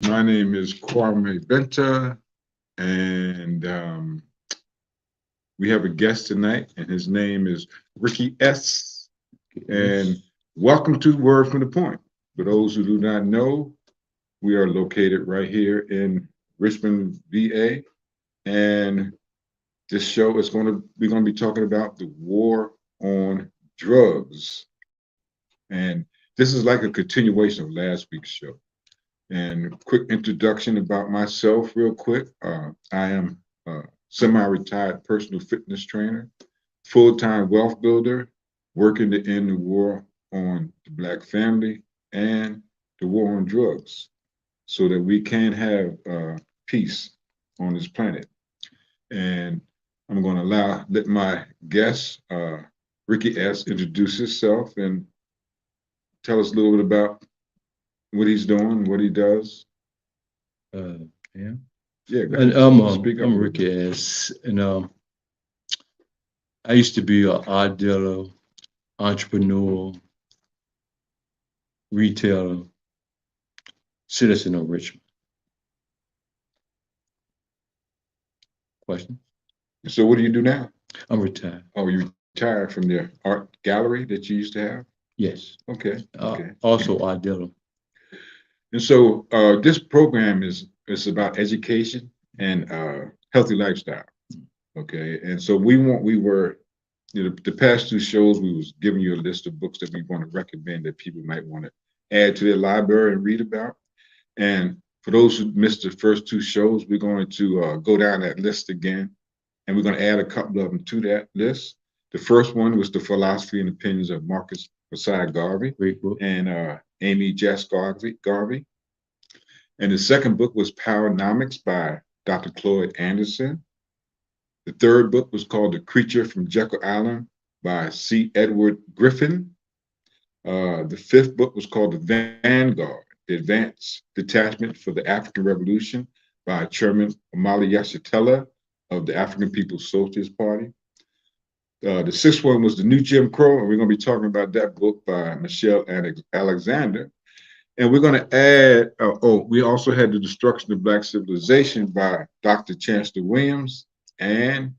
My name is Kwame Benta, and we have a guest tonight, and his name is Ricky S. And welcome to Word from the Point. For those who do not know, we are located right here in Richmond, VA, and this show is we're going to be talking about the war on drugs, and this is like a continuation of last week's show. And a quick introduction about myself, real quick. I am a semi retired personal fitness trainer, full time wealth builder, working to end the war on the Black family and the war on drugs so that we can have peace on this planet. And I'm going to let my guest, Ricky S., introduce himself and tell us a little bit about what he's doing, what he does. Uh, yeah. Yeah, go And ahead. Speak up a I'm little bit. Ricky S. And I used to be an art dealer, entrepreneur, retailer, citizen of Richmond. Question? So what do you do now? I'm retired. Oh, you retired from the art gallery that you used to have? Yes. Okay, okay. Also art dealer. And so this program is about education and healthy lifestyle. Okay. And so we were, the past two shows, we was giving you a list of books that we want to recommend that people might want to add to their library and read about. And for those who missed the first two shows, we're going to go down that list again, and we're going to add a couple of them to that list. The first one was The Philosophy and Opinions of Marcus Messiah Garvey Great book. and Amy Jess Garvey. And the second book was Powernomics by Dr. Cloyd Anderson. The third book was called The Creature from Jekyll Island by C. Edward Griffin. The fifth book was called The Vanguard, The Advanced Detachment for the African Revolution by Chairman Omali Yeshitela of the African People's Socialist Party. The sixth one was The New Jim Crow, and we're going to be talking about that book by Michelle Alexander. And we're going to add, we also had The Destruction of Black Civilization by Dr. Chancellor Williams and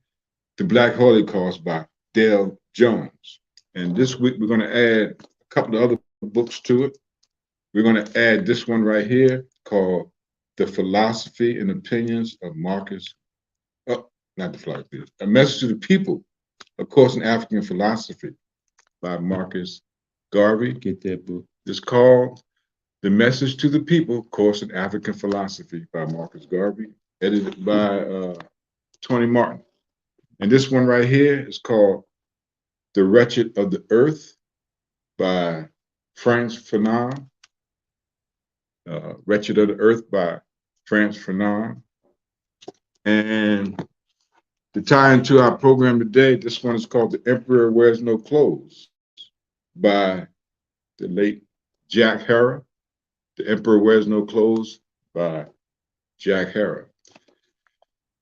The Black Holocaust by Dale Jones. And this week we're going to add a couple of other books to it. We're going to add this one right here called The Philosophy and Opinions of Marcus, not the philosophy, A Message to the People, A Course in African Philosophy by Marcus Garvey. Get that book. It's called The Message to the People, Course in African Philosophy by Marcus Garvey, edited by Tony Martin. And this one right here is called The Wretched of the Earth by Frantz Fanon. Wretched of the Earth by Frantz Fanon. And to tie into our program today, this one is called The Emperor Wears No Clothes by the late Jack Harrer. The Emperor Wears No Clothes by Jack Harrer.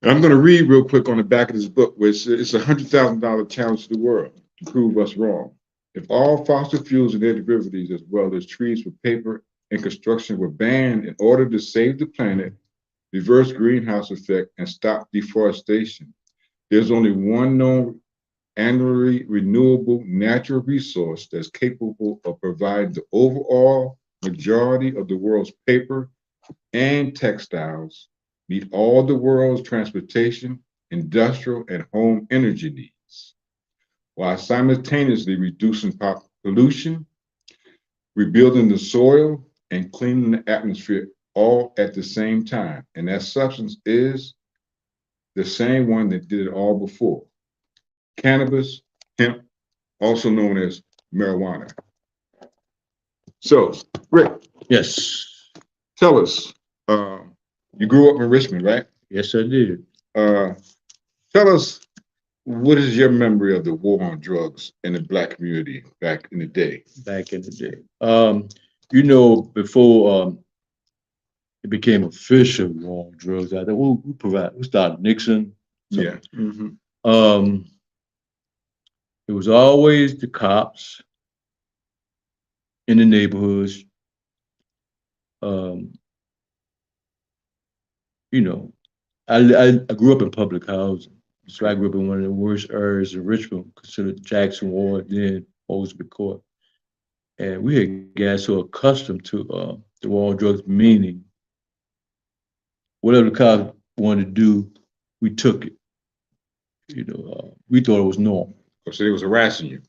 And I'm going to read real quick on the back of this book, which it's a $100,000 challenge to the world to prove us wrong. If all fossil fuels and their derivatives, as well as trees for paper and construction, were banned in order to save the planet, reverse greenhouse effect, and stop deforestation, there's only one known annually renewable natural resource that's capable of providing the overall majority of the world's paper and textiles, meet all the world's transportation, industrial, and home energy needs, while simultaneously reducing pollution, rebuilding the soil, and cleaning the atmosphere all at the same time. And that substance is the same one that did it all before: cannabis, hemp, also known as marijuana. So, Rick, Yes. tell us, uh, you grew up in Richmond, right? Yes, I did. Uh, Tell us, what is your memory of the war on drugs in the Black community back in the day? Back in the day. Before it became official war on drugs out there, we started Nixon. So, Yeah. Mm-hmm. um, it was always the cops in the neighborhoods, um, you know, I grew up in public housing. So I grew up in one of the worst areas of Richmond, considered Jackson Ward, then Mosby Court. And we had gotten so accustomed to the war on drugs, meaning whatever the cops wanted to do, we took it. We thought it was normal. So they was harassing you.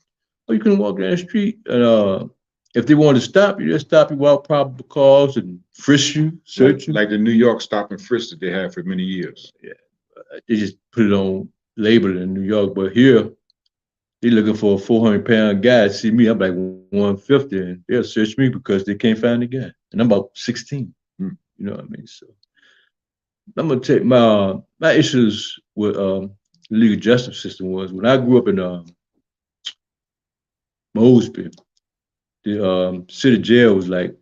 Oh, you couldn't walk down the street, and if they wanted to stop you, they stop you without probable cause and frisk you, search you. Like the New York stop and frisk that they had for many years. Yeah, they just put it on label in New York, but here they looking for a 400-pound guy. See me, I'm like 150, and they'll search me because they can't find the guy, and I'm about 16. You know what I mean? So I'm gonna take my issues with the legal justice system was when I grew up in Mosby. The city jail was like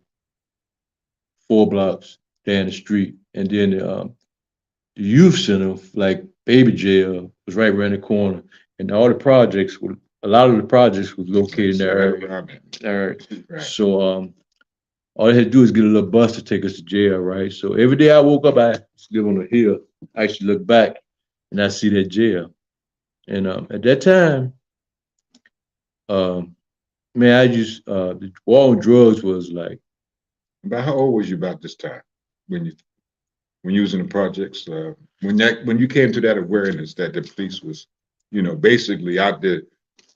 4 blocks down the street, and then the youth center, like baby jail, was right around the corner, and all the projects were. A lot of the projects was located in that area. Right. So all they had to do is get a little bus to take us to jail, right? So every day I woke up, I live on a hill. I actually look back and I see that jail. And at that time, man, I just the war on drugs was like. About how old was you about this time when you was in the projects? When you came to that awareness that the police was, basically out there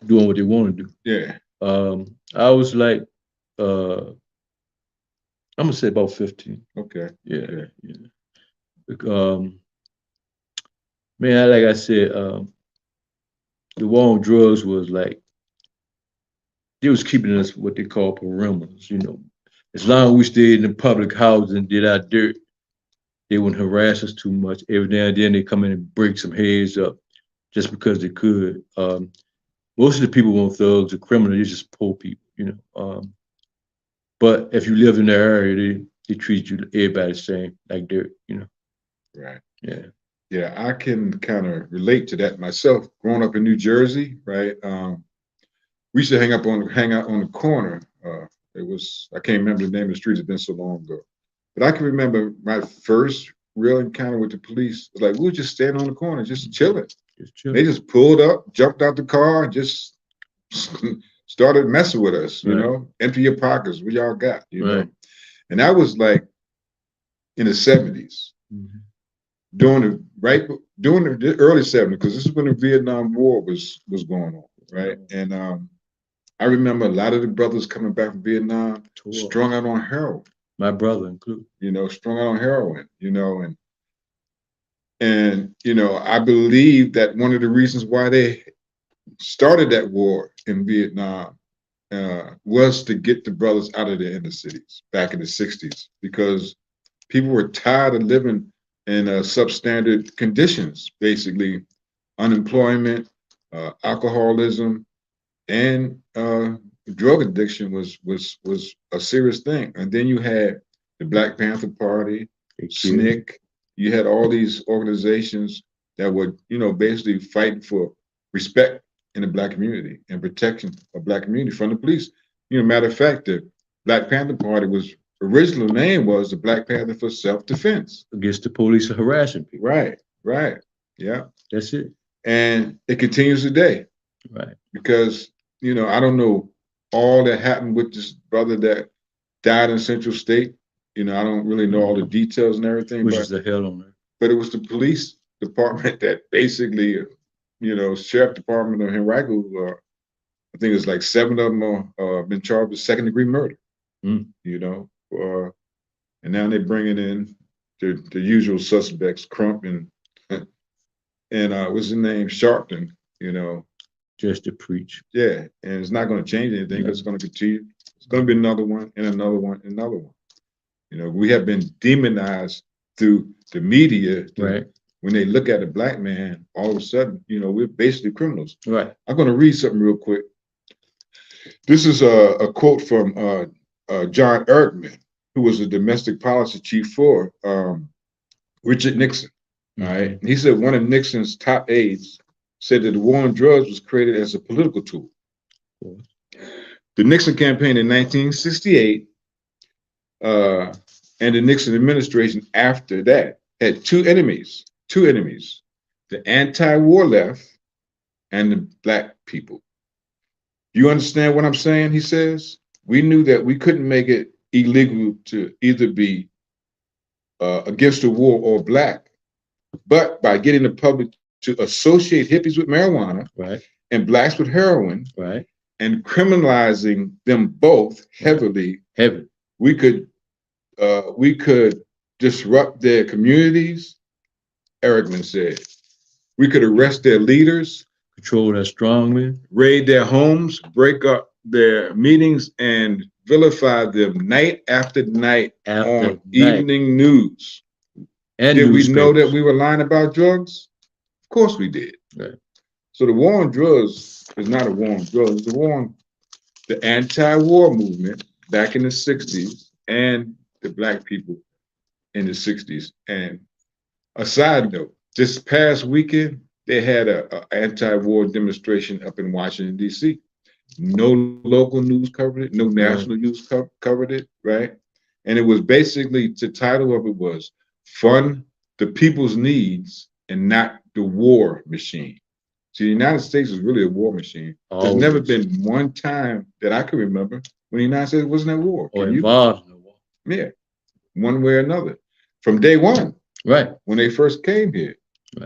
Doing what they want to do. Yeah. I was like, I'm gonna say about 15. Okay. Yeah, Okay. yeah. Man, like I said, the war on drugs was like they was keeping us what they call perimeters. As long as we stayed in the public housing and did our dirt, they wouldn't harass us too much. Every now and then they come in and break some heads up just because they could. Most of the people weren't thugs or criminals, they're just poor people. But if you lived in the area, they treat you everybody the same, like dirt. Right. Yeah. Yeah, I can kind of relate to that myself. Growing up in New Jersey, right? We used to hang out on the corner. I can't remember the name of the street. It's been so long ago, but I can remember my first real encounter with the police. It was like we were just standing on the corner, just chilling. They just pulled up, jumped out the car, and just started messing with us. Empty your pockets. What y'all got? Right. And that was like in the 70s. Mm-hmm. During the early 70s, because this is when the Vietnam War was going on, right? And I remember a lot of the brothers coming back from Vietnam strung out on heroin. My brother included. Strung out on heroin, and I believe that one of the reasons why they started that war in Vietnam was to get the brothers out of the inner cities back in the 60s, because people were tired of living in substandard conditions, basically unemployment, alcoholism, and drug addiction was a serious thing. And then you had the Black Panther Party, SNCC. You had all these organizations that were, basically fighting for respect in the Black community and protection of Black community from the police. Matter of fact, the Black Panther Party original name was the Black Panther for Self-Defense. Against the police harassing people. Right. Yeah. That's it. And it continues today. Right. Because, I don't know all that happened with this brother that died in Central State. I don't really know all the details and everything. Which is the hell on it. But it was the police department that basically, Sheriff Department of Henrico, I think it's like 7 of them are been charged with second-degree murder. And now they're bringing in the usual suspects, Crump and what's his name, Sharpton. Just to preach. Yeah, and it's not going to change anything. It's going to continue. It's going to be another one and another one and another one. We have been demonized through the media. Right. When they look at a Black man, all of a sudden, we're basically criminals. Right. I'm going to read something real quick. This is a quote from John Erckman, who was the domestic policy chief for Richard Nixon. All right. He said one of Nixon's top aides said that the war on drugs was created as a political tool. The Nixon campaign in 1968 and the Nixon administration after that had two enemies, the anti-war left and the black people. You understand what I'm saying? He says, we knew that we couldn't make it illegal to either be against the war or black, but by getting the public to associate hippies with marijuana, right, and blacks with heroin, right, and criminalizing them both heavily, heavy. we could disrupt their communities. Erickman said we could arrest their leaders, control their strongmen, raid their homes, break up their meetings, and vilify them night after night on evening news. And did we know that we were lying about drugs? Of course we did. Right. So the war on drugs is not a war on drugs. It's a war on the anti-war movement back in the 60s and the black people in the 60s. And a side note, this past weekend, they had a anti-war demonstration up in Washington, D.C. No local news covered it. No national news covered it, right? And it was basically, the title of it was Fund the People's Needs and Not the War Machine. See, the United States is really a war machine. There's never been one time that I can remember when the United States wasn't at war. Or involved in the war. Yeah, one way or another. From day one. Right. When they first came here,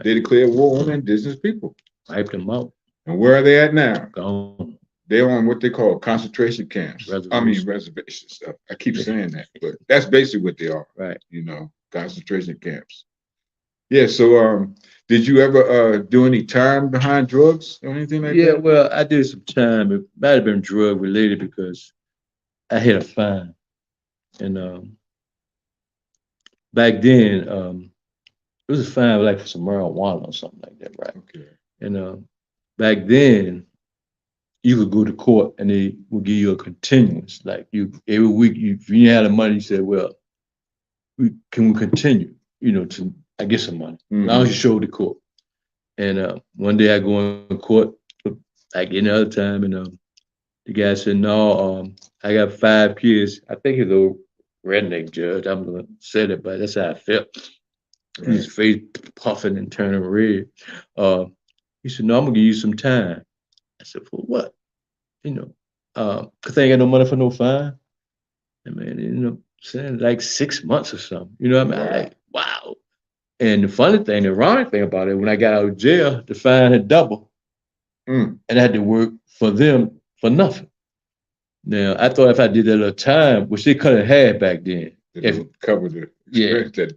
they declared war on indigenous people. Wiped them out. And where are they at now? Gone. They're on what they call concentration camps. Reservations. I keep saying that, but that's basically what they are. Right. You know, concentration camps. Yeah, so did you ever do any time behind drugs or anything like that? Yeah, well, I did some time. It might have been drug related because I hit a fine. And back then, it was a fine like for some marijuana or something like that, right? Okay. And back then, you could go to court and they would give you a continuance. Like every week, if you had the money, you said, well, can we continue, to I get some money. As long as you show the court. And one day I go in court, like any other time, and the guy said, no, I got 5 kids. I think he's a redneck judge. I'm gonna say it, but that's how I felt. Right. His face puffing and turning red. He said, no, I'm gonna give you some time. I said, for what? Cause I ain't got no money for no fine. And man, saying like 6 months or something. You know what I mean? I'm like, wow. And the funny thing, the ironic thing about it, when I got out of jail, the fine had doubled. And I had to work for them for nothing. Now, I thought if I did that at a time, which they could have had back then. It would cover the expense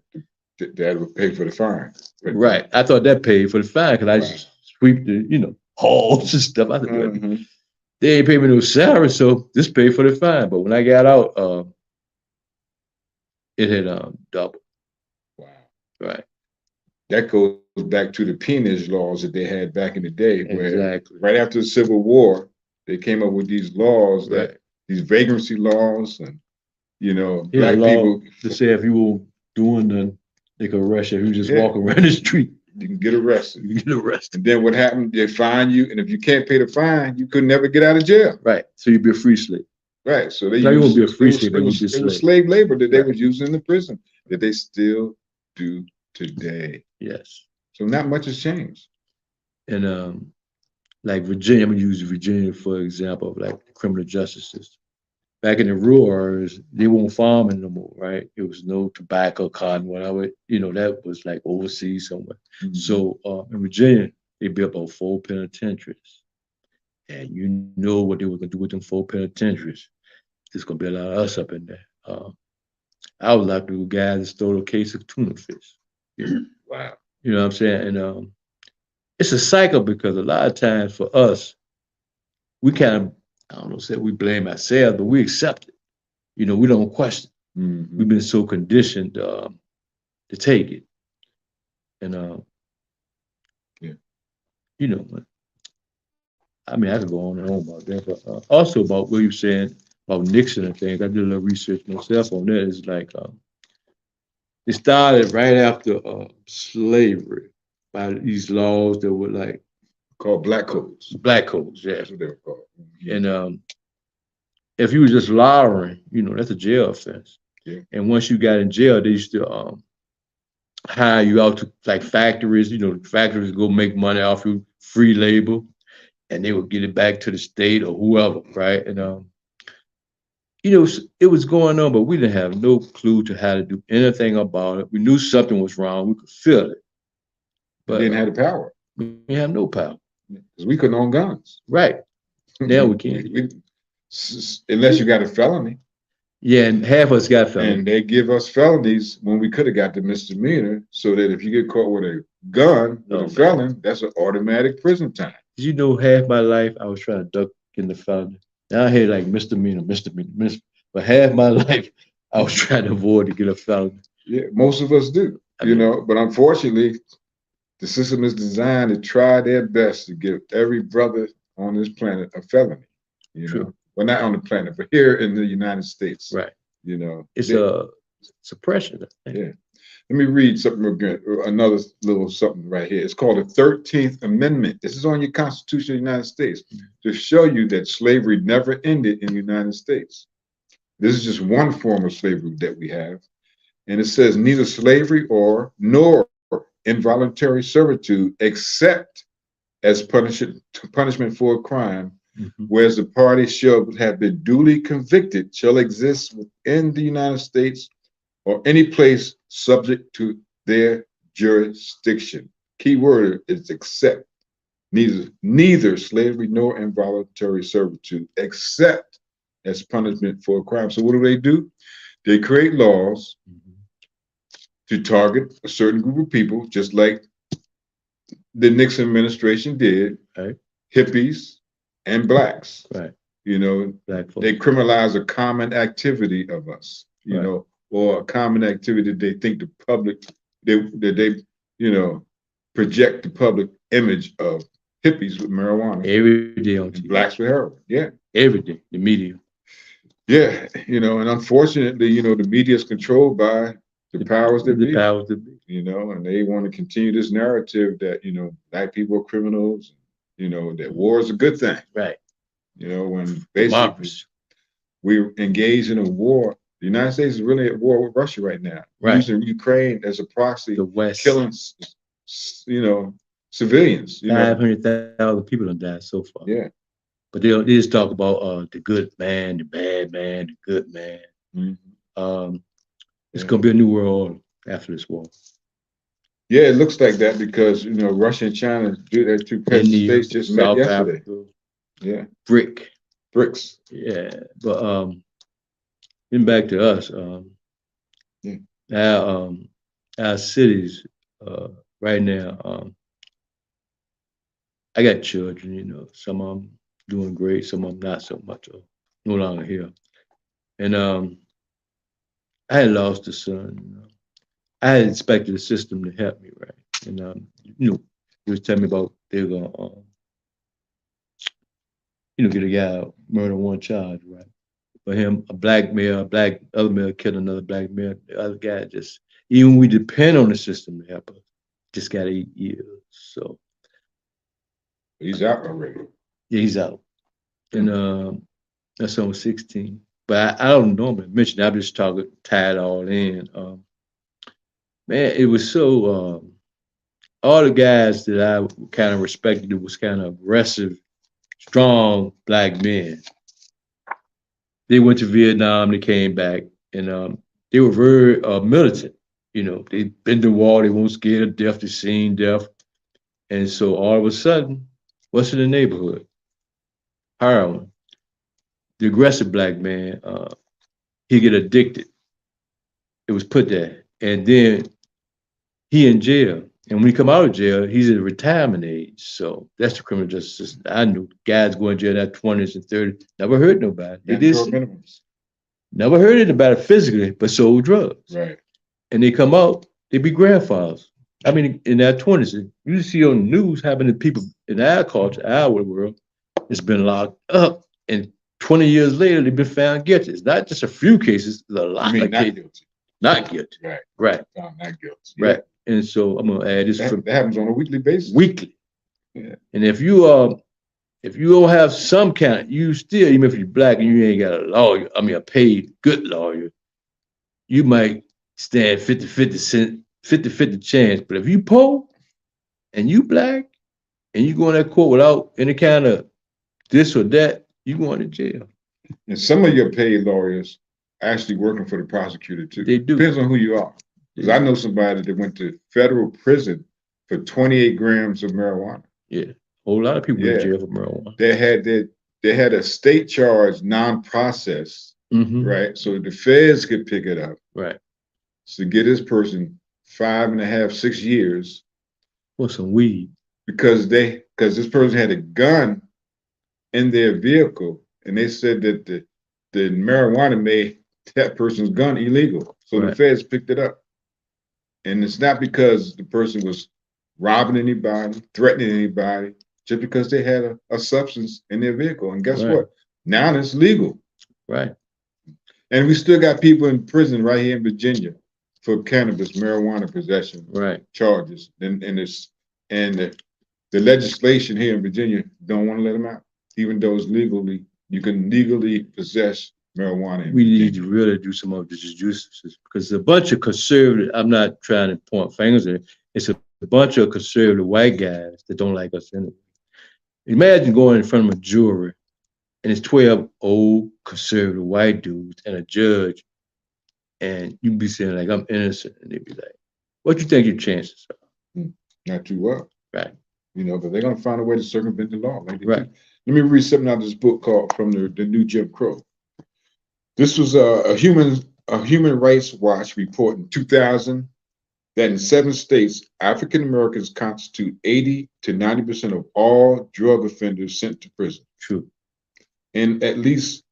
that would pay for the fine. Right. I thought that paid for the fine because I just sweep the, halls and stuff. I said, they ain't pay me no salary, so this paid for the fine. But when I got out, it had doubled. Wow. Right. That goes back to the peonage laws that they had back in the day, where right after the Civil War, they came up with these laws, these vagrancy laws, and black people to say if you were doing nothing, they could arrest you. If you just walk around the street, you can get arrested. You get arrested. And then what happened? They fine you, and if you can't pay the fine, you could never get out of jail. Right. So you'd be a free slave. Right. So they won't be a free slave, but you'd be a slave. It was slave labor that they was using in the prison that they still do today. Yes. So not much has changed. And like Virginia, I'm gonna use Virginia for example of like the criminal justice system. Back in the rural areas, they won't farm no more, right? It was no tobacco, cotton, whatever. That was like overseas somewhere. So in Virginia, they built about 4 penitentiaries. And you know what they were gonna do with them 4 penitentiaries. There's gonna be a lot of us up in there. I was like the guy that stole a case of tuna fish. Wow. You know what I'm saying? And it's a cycle because a lot of times for us, we kind of, I don't know, say we blame ourselves, but we accept it. We don't question. We've been so conditioned to take it. And, I mean, I could go on and on about that, but also about what you were saying about Nixon and things. I did a little research myself on that. It's like, it started right after slavery by these laws that were like called black codes. Black codes, yeah. That's what they were called. And if you were just lowering, that's a jail offense. Yeah. And once you got in jail, they used to hire you out to like factories. Factories go make money off you, free labor, and they would get it back to the state or whoever, right? And it was going on, but we didn't have no clue to how to do anything about it. We knew something was wrong. We could feel it, We but didn't have the power we have no power. because we couldn't own guns. Right. Now we can. Unless you got a felony. Yeah, and half of us got felonies. And they give us felonies when we could have got the misdemeanor, so that if you get caught with a gun with a felon, that's an automatic prison time. Did you know half my life I was trying to duck in the felony? Now I hear like misdemeanor, but half my life I was trying to avoid to get a felony. Yeah, most of us do, but unfortunately, the system is designed to try their best to give every brother on this planet a felony, True. Well, not on the planet, but here in the United States. Right. It's they, a suppression. Yeah. Let me read something again, another little something right here. It's called the 13th Amendment. This is on your Constitution of the United States to show you that slavery never ended in the United States. This is just one form of slavery that we have. And it says neither slavery nor involuntary servitude except as punishment for a crime, whereas the party shall have been duly convicted shall exist within the United States or any place subject to their jurisdiction. Key word is except. Neither slavery nor involuntary servitude except as punishment for a crime. So what do? They create laws to target a certain group of people, just like the Nixon administration did, right. Hippies and blacks. Right. Black they criminalize a common activity of us, or a common activity they think the public, they project the public image of hippies with marijuana. Every day on TV. Blacks with heroin. Yeah. Every day, the media. Yeah, and unfortunately, the media is controlled by the powers that be. And they want to continue this narrative that, black people are criminals, that war is a good thing. Right. When basically we're engaged in a war. The United States is really at war with Russia right now. Right. Using Ukraine as a proxy, the West killing, civilians. 500,000 people have died so far. Yeah. But they just talk about the good man, the bad man, the good man. It's going to be a new world after this war. Yeah, it looks like that because, Russia and China do that. Two states just met yesterday. Africa, yeah. BRICS. Yeah. But getting back to us, our cities right now, I got children, some of them doing great, some of them not so much, or no longer here. And I had lost a son. I had expected the system to help me, right? And he was telling me about they were gonna, get a guy murder one charge, right? For him, a black other male killed another black male. The other guy even we depend on the system to help us, just got 8 years. So he's out already. Yeah, he's out. And that's on 16. But I don't normally mention it. I'm just tied all in. Man, it was so all the guys that I kind of respected, it was kind of aggressive, strong black men. They went to Vietnam, they came back, and they were very militant. They've been to war, they weren't scared of death, they've seen death. And so all of a sudden, what's in the neighborhood? Heroin. The aggressive black man, he get addicted. It was put there. And then he in jail. And when he come out of jail, he's at retirement age. So that's the criminal justice system. I knew guys going to jail in their 20s and 30s, never hurt nobody. They did never heard anybody physically, but sold drugs. Right. And they come out, they be grandfathers. I mean, in their 20s, you see on the news happening to people in our culture, our world, it's been locked up. And 20 years later, they've been found guilty. It's not just a few cases, it's a lot of cases. Guilty. Not guilty. Right. Not guilty. Right. And so I'm gonna add this. That happens on a weekly basis. Weekly. Yeah. And if you don't have some kind, you still, even if you're black and you ain't got a lawyer, a paid good lawyer, you might stand 50-50 50-50 chance. But if you poor and you black and you go in that court without any kind of this or that, you going to jail. And some of your paid lawyers actually working for the prosecutor too. They do. Depends on who you are. Because I know somebody that went to federal prison for 28 grams of marijuana. Yeah, a whole lot of people in jail for marijuana. They had a state charge non-processed, right? So the feds could pick it up. Right. So get this person 5.5, 6 years. For some weed. Because this person had a gun in their vehicle, and they said that the marijuana made that person's gun illegal. So the feds picked it up. And it's not because the person was robbing anybody, threatening anybody, just because they had a substance in their vehicle. And guess what? Now it's legal. Right. And we still got people in prison right here in Virginia for cannabis, marijuana possession charges. And the legislation here in Virginia don't want to let them out, even though it's legally, you can legally possess marijuana. We need to really do some of this juices because a bunch of conservative, I'm not trying to point fingers at it, it's a bunch of conservative white guys that don't like us anyway. Imagine going in front of a jury and it's 12 old conservative white dudes and a judge, and you be saying like, I'm innocent, and they be like, what you think your chances are? Not too well. Right. You know, but they're gonna find a way to circumvent the law. Like Let me read something out of this book called From the New Jim Crow. This was a Human Rights Watch report in 2000 that in 7 states, African Americans constitute 80 to 90% of all drug offenders sent to prison. True. In at least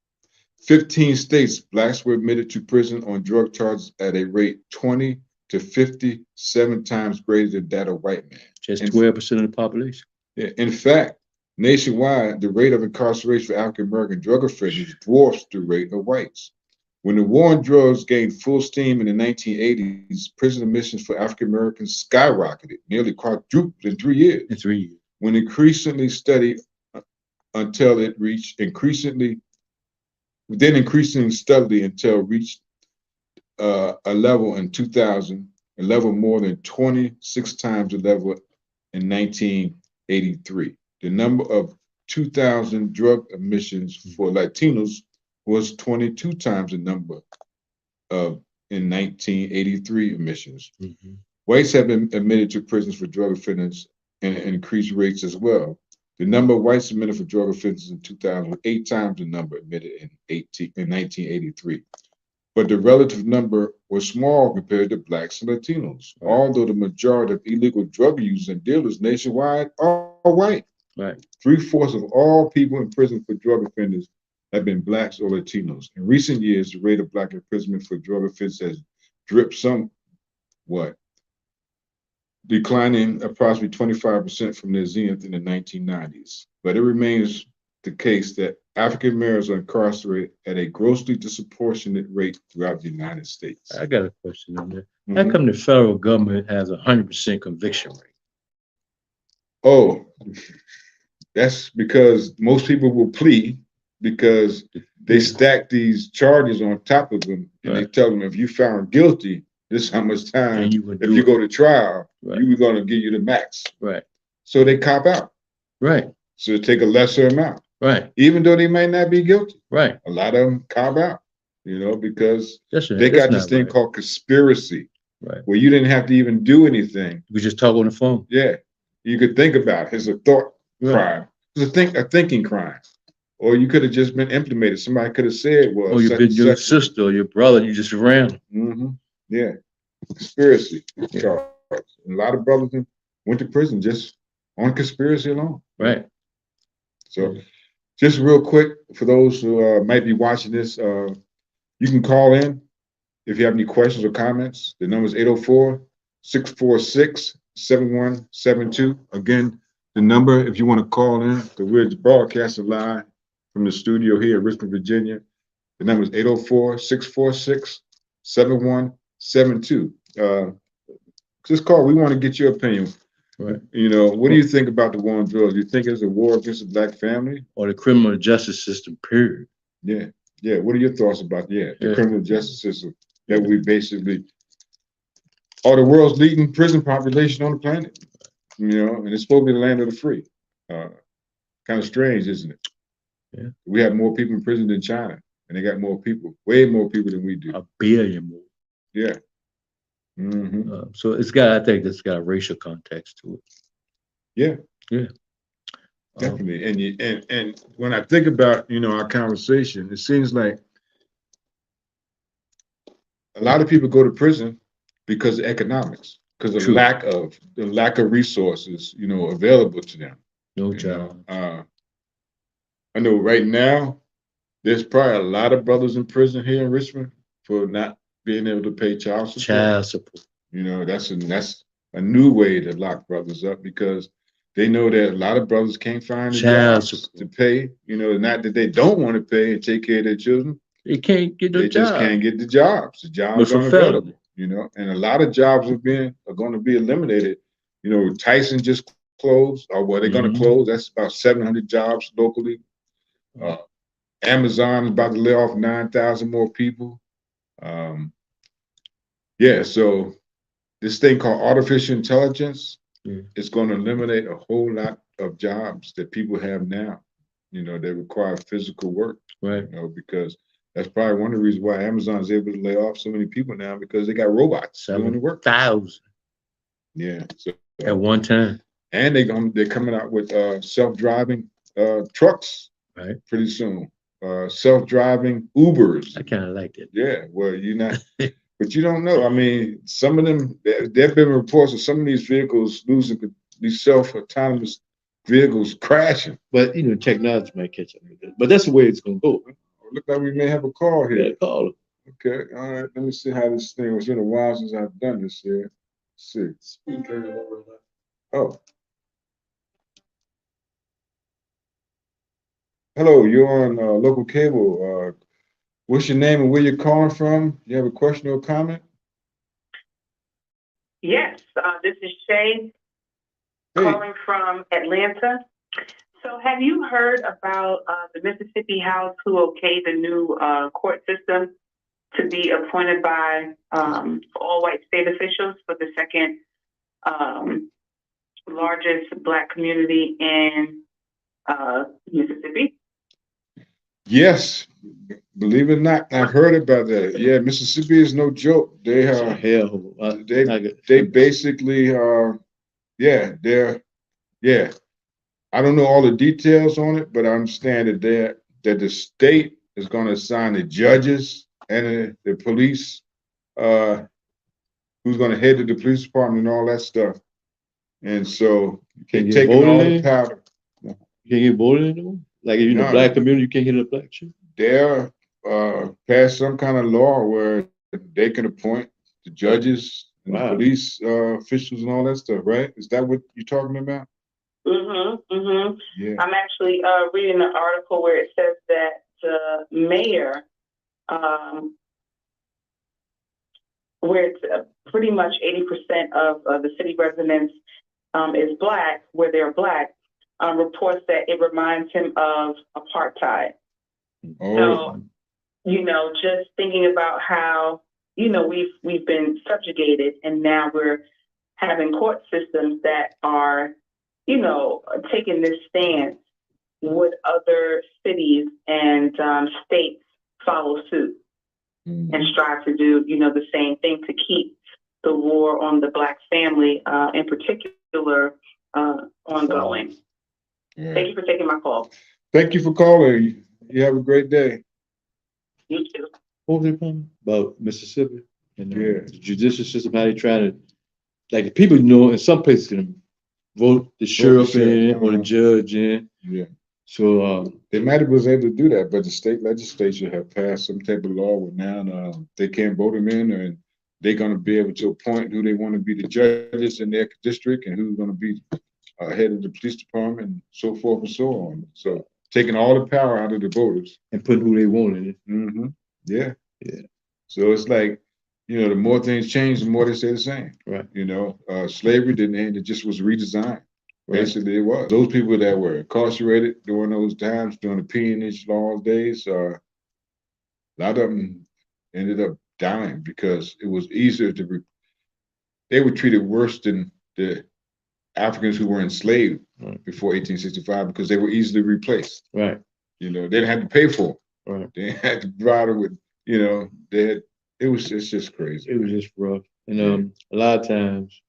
15 states, blacks were admitted to prison on drug charges at a rate 20 to 57 times greater than that of white men. Just 12% of the population. In fact, nationwide, the rate of incarceration for African American drug offenders dwarfs the rate of whites. When the war on drugs gained full steam in the 1980s, prison admissions for African Americans skyrocketed, nearly quadrupled in 3 years. In 3 years. When increasingly steady until it reached increasingly steadily until it reached a level in 2000, a level more than 26 times the level in 1983. The number of 2000 drug admissions for Latinos was 22 times the number of in 1983 admissions. Whites have been admitted to prisons for drug offenders and increased rates as well. The number of whites admitted for drug offenses in 2000 was 8 times the number admitted in 1983. But the relative number was small compared to blacks and Latinos, although the majority of illegal drug users and dealers nationwide are white. 3/4 of all people in prison for drug offenders have been blacks or Latinos. In recent years, the rate of black imprisonment for drug offenses has dripped somewhat, declining approximately 25% from their zenith in the 1990s. But it remains the case that African Americans are incarcerated at a grossly disproportionate rate throughout the United States. I got a question on that. How come the federal government has a 100% conviction rate? Oh, that's because most people will plead because they stack these charges on top of them, and they tell them if you found guilty, this is how much time. If you go to trial, we're going to give you the max. So they cop out. So they take a lesser amount. Even though they might not be guilty. A lot of them cop out, you know, because they got this thing called conspiracy, where you didn't have to even do anything. You just talk on the phone. Yeah, you could think about it. It's a thought crime. It's a thinking crime. Or you could have just been implemented. Somebody could have said, well, or you've been your sister or your brother, you just ran. Yeah, conspiracy charge. A lot of brothers went to prison just on conspiracy alone. So just real quick, for those who might be watching this, you can call in if you have any questions or comments. The number is 804-646-7172. Again, the number, if you want to call in, we're broadcasting live from the studio here in Richmond, Virginia. The number is 804-646-7172. Just call. We want to get your opinion. You know, what do you think about the war on drugs? Do you think it's a war against the black family? Or the criminal justice system, period. Yeah. What are your thoughts about the criminal justice system that we basically are the world's leading prison population on the planet. And it's supposed to be the land of the free. Kind of strange, isn't it? Yeah. We have more people in prison than China, and they got more people, way more people than we do. 1 billion more. Yeah. So I think it's got a racial context to it. Yeah. Yeah. Definitely. And when I think about, our conversation, it seems like a lot of people go to prison because of economics, because of the lack of resources, available to them. No job. I know right now there's probably a lot of brothers in prison here in Richmond for not being able to pay child support. That's a new way to lock brothers up, because they know that a lot of brothers can't find the jobs to pay. Not that they don't want to pay and take care of their children. They can't get They just can't get the jobs. The jobs aren't available. And a lot of jobs are going to be eliminated. Tyson just closed, or they're going to close. That's about 700 jobs locally. Amazon is about to lay off 9,000 more people. So this thing called artificial intelligence is going to eliminate a whole lot of jobs that people have now, that require physical work. Right. Because that's probably one of the reasons why Amazon is able to lay off so many people now, because they got robots doing the work. 7,000. Yeah. So, at one time. And they're coming out with self-driving trucks pretty soon. Self-driving Ubers. I kind of like it. Yeah. Well, you're not. But you don't know. I mean, some of them, there have been reports of some of these vehicles losing, these self-autonomous vehicles crashing. But, technology might catch up with it. But that's the way it's going to go. Look like we may have a call here. Yeah, call it. Okay. All right. Let me see how this thing was. It's been a while since I've done this here. Let's see. Oh. Hello, you're on local cable. What's your name and where you're calling from? You have a question or comment? Yes, this is Shay calling from Atlanta. So have you heard about the Mississippi House who okayed the new court system to be appointed by all white state officials for the second largest Black community in Mississippi? Yes, believe it or not, I've heard about that. Yeah, Mississippi is no joke. They they basically I don't know all the details on it, but I understand that the state is going to assign the judges and the police, who's going to head to the police department and all that stuff. And so they're taking all the powder. You can't get voted anymore? Like if you're in the Black community, you can't get a Black chief? They're passed some kind of law where they can appoint the judges and the police officials and all that stuff, right? Is that what you're talking about? Yeah. I'm actually reading an article where it says that the mayor, where it's pretty much 80% of the city residents is Black, where they're Black, reports that it reminds him of apartheid. So, just thinking about how, we've been subjugated, and now we're having court systems that are, taking this stance. Would other cities and states follow suit and strive to do, the same thing to keep the war on the Black family, in particular, ongoing? Yeah. Thank you for taking my call. Thank you for calling. You have a great day. You too. What was it from? About Mississippi? And the judicial system, how they try to, like, people in some places can vote the sheriff in or the judge in. Yeah. So they might have was able to do that, but the state legislature have passed some type of law where now they can't vote them in, and they're going to be able to appoint who they want to be the judges in their district and who's going to be head of the police department and so forth and so on. So taking all the power out of the voters and putting who they want in it. Yeah. So it's like, the more things change, the more they stay the same. Right. Slavery didn't end; it just was redesigned. Right. Basically, it was those people that were incarcerated during those times, during the peonage laws days. A lot of them ended up dying because it was easier to they were treated worse than the Africans who were enslaved Right. before 1865 because they were easily replaced. Right. You know, they didn't have to pay for them. Right. They had to provide them with, you know, it's just crazy. It was just rough. And a lot of times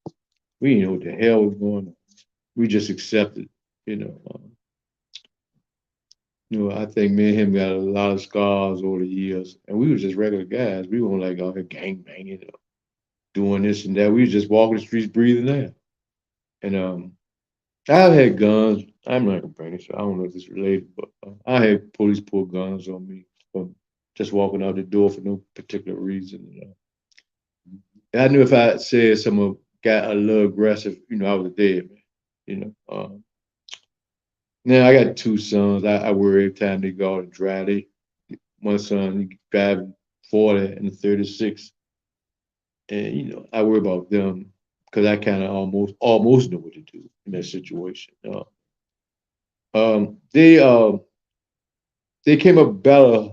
we didn't know what the hell was going on. We just accepted, you know. I think me and him got a lot of scars over the years, and we were just regular guys. We weren't like out here gang banging, doing this and that. We was just walking the streets, breathing air. And I've had guns. I'm not gonna bring this. I don't know if it's related, but I had police pull guns on me from just walking out the door for no particular reason. And I knew if I said someone got a little aggressive, I was dead, man. Now I got two sons. I worry every time they go out and drive. One son he driving 40 and a 36, and I worry about them because I kind of almost know what to do in that situation. They came up better.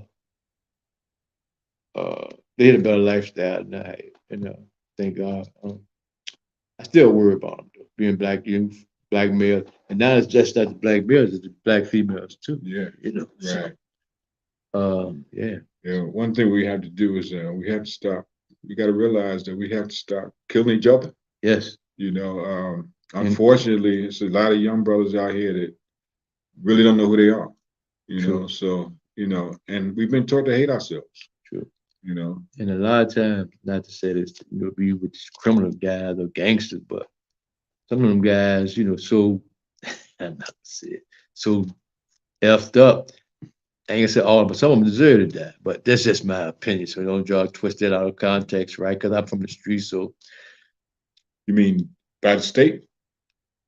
They had a better lifestyle than I had, and thank God. I still worry about them though, being black youth, black males, and now it's just not the black males, it's the black females too. Yeah. Right. Yeah. Yeah. One thing we have to do is we have to stop. We got to realize that we have to stop killing each other. Yes. Unfortunately, it's a lot of young brothers out here that really don't know who they are. So and we've been taught to hate ourselves. True. And a lot of times, not to say this, be with these criminal guys or gangsters, but some of them guys, so I'm not gonna say it, so effed up. I ain't gonna say all, but some of them deserve to die. But that's just my opinion. So don't draw twist that out of context, right? Because I'm from the street, so. You mean by the state?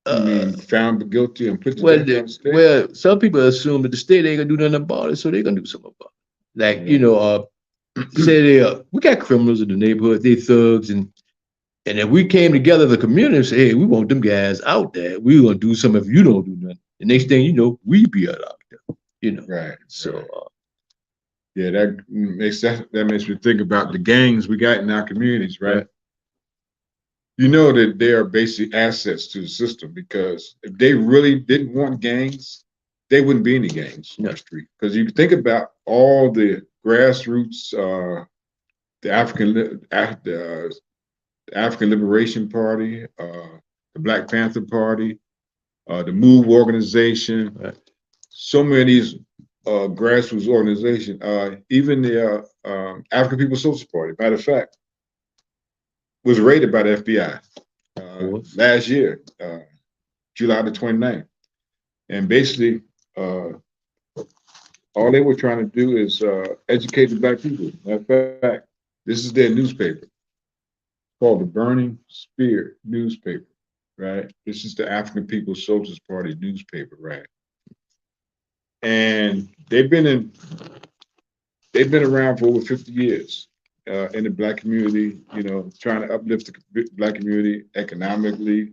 You mean found guilty and put to Well, death by the state? well, some people assume that the state ain't gonna do nothing about it, so they're gonna do something about it. Like, say we got criminals in the neighborhood, they thugs, and if we came together as a community and say, hey, we want them guys out there, we're gonna do something if you don't do nothing. The next thing you know, we be out there, Right. So right. Yeah, that makes me think about the gangs we got in our communities, right? You know that they are basic assets to the system because if they really didn't want gangs, they wouldn't be any gangs on the street. Because you think about all the grassroots, the African Liberation Party, the Black Panther Party, the MOVE organization, so many of these grassroots organizations, even the African People's Social Party, matter of fact, was raided by the FBI last year, July the 29th. And basically, all they were trying to do is educate the black people. Matter of fact, this is their newspaper called the Burning Spear newspaper, right? This is the African People's Socialist Party newspaper, right? And they've been around for over 50 years in the black community, trying to uplift the black community economically,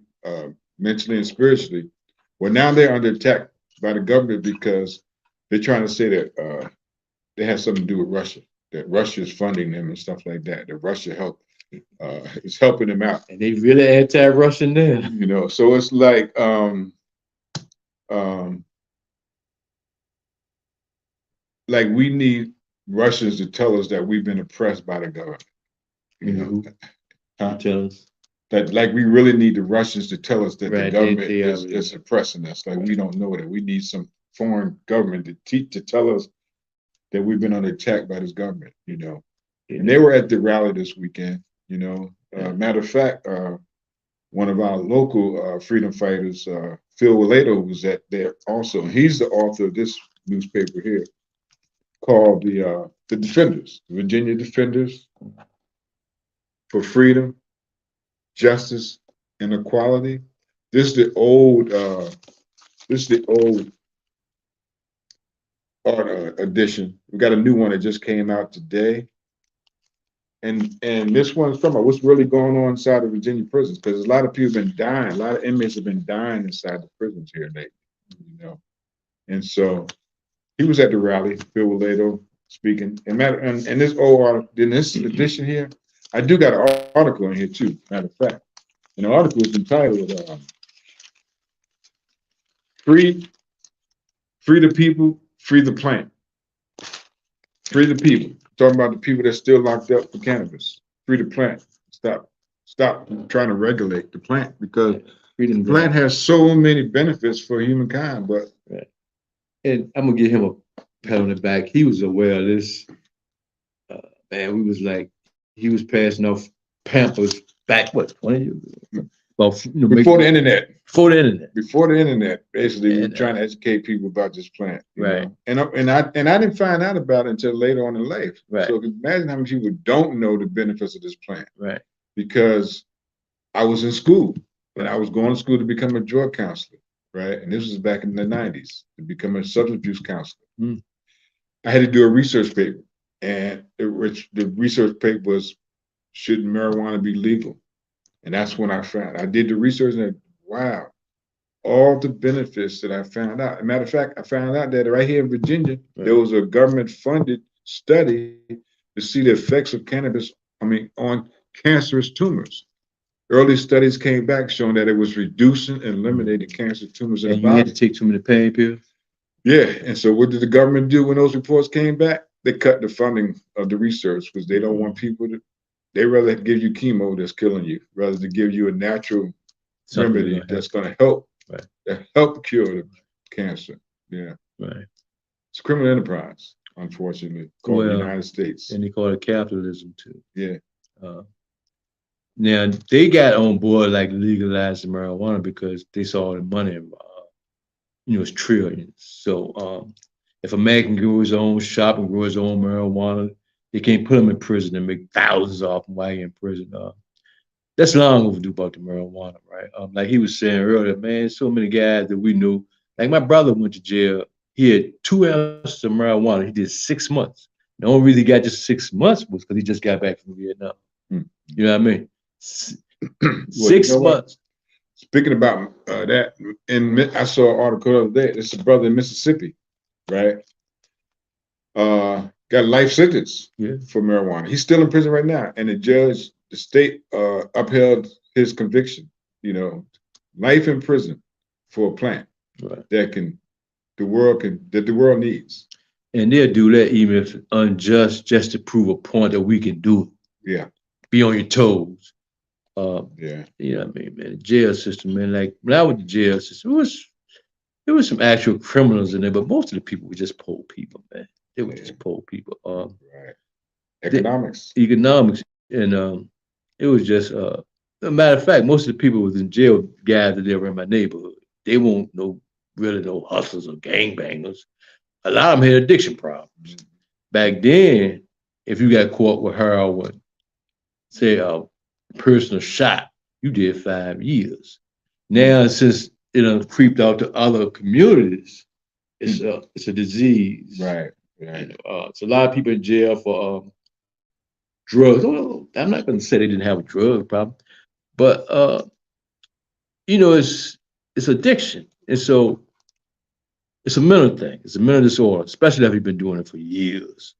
mentally, and spiritually. Well, now they're under attack by the government because they're trying to say that they have something to do with Russia, that Russia is funding them and stuff like that, that Russia is helping them out. And they really anti-Russian there. So it's like we need Russians to tell us that we've been oppressed by the government. Tell us. That we really need the Russians to tell us that the government is oppressing us. Like we don't know that. We need some foreign government to tell us that we've been under attack by this government, And they were at the rally this weekend, Matter of fact, one of our local freedom fighters, Phil Willeto, was at there also. He's the author of this newspaper here called the Defenders, the Virginia Defenders for Freedom, Justice, and Equality. This is the old art edition. We got a new one that just came out today. And this one's talking about what's really going on inside the Virginia prisons, because a lot of people have been dying, a lot of inmates have been dying inside the prisons here lately, And so he was at the rally, Phil Willeto speaking. And this old article, in this edition here, I do got an article in here too, matter of fact. And the article is entitled "Free the People, Free the Plant." Free the people. Talking about the people that's still locked up for cannabis. Free the plant. Stop trying to regulate the plant, because the plant has so many benefits for humankind. But right. And I'm gonna give him a pat on the back. He was aware of this. Man, we was like, he was passing off Pampers back, what, 20 years ago? Well, before the internet. Before the internet. Before the internet, basically, we were trying to educate people about this plant. Right. Know? And I didn't find out about it until later on in life. Right. So imagine how many people don't know the benefits of this plant. Right. Because I was in school, and I was going to school to become a drug counselor. Right. And this was back in the 90s, to become a substance abuse counselor. Mm. I had to do a research paper, and the research paper was, should marijuana be legal? And that's when I did the research, and wow, all the benefits that I found out. As a matter of fact, I found out that right here in Virginia, there was a government-funded study to see the effects of cannabis, on cancerous tumors. Early studies came back showing that it was reducing and eliminating cancer tumors in the body. And you had to take too many pain pills? Yeah, and so what did the government do when those reports came back? They cut the funding of the research, because they don't want people to, they rather give you chemo that's killing you, rather than give you a natural remedy that's going to help, help cure the cancer. Yeah. Right. It's a criminal enterprise, unfortunately, called the United States. And they call it capitalism too. Yeah. Now they got on board like legalizing marijuana because they saw the money involved. It's trillions. So if a man can grow his own shop and grow his own marijuana, they can't put him in prison and make thousands off him while he's in prison. That's long overdue about the marijuana, right? Like he was saying earlier, man, so many guys that we knew. Like my brother went to jail. He had 2 ounces of marijuana. He did 6 months. The only reason he got just 6 months was because he just got back from Vietnam. You know what I mean? 6 months. Speaking about that, and I saw an article the other day. It's a brother in Mississippi, right? Got a life sentence for marijuana. He's still in prison right now, and the state upheld his conviction. Life in prison for a plant that the world needs. And they'll do that even if it's unjust, just to prove a point that we can do. Yeah. Be on your toes. You know what I mean, man? The jail system, man. Like when I went to jail system, there was some actual criminals in there, but most of the people were just poor people, man. They were just poor people. Economics. And it was just a matter of fact, most of the people was in jail guys that were in my neighborhood. They won't really no hustlers or gangbangers. A lot of them had addiction problems. Back then, if you got caught with heroin, say personal shot, you did 5 years. Now, since it creeped out to other communities, it's a disease. Right. It's a lot of people in jail for drugs. I'm not going to say they didn't have a drug problem, but it's addiction, and so it's a mental thing. It's a mental disorder, especially if you've been doing it for years.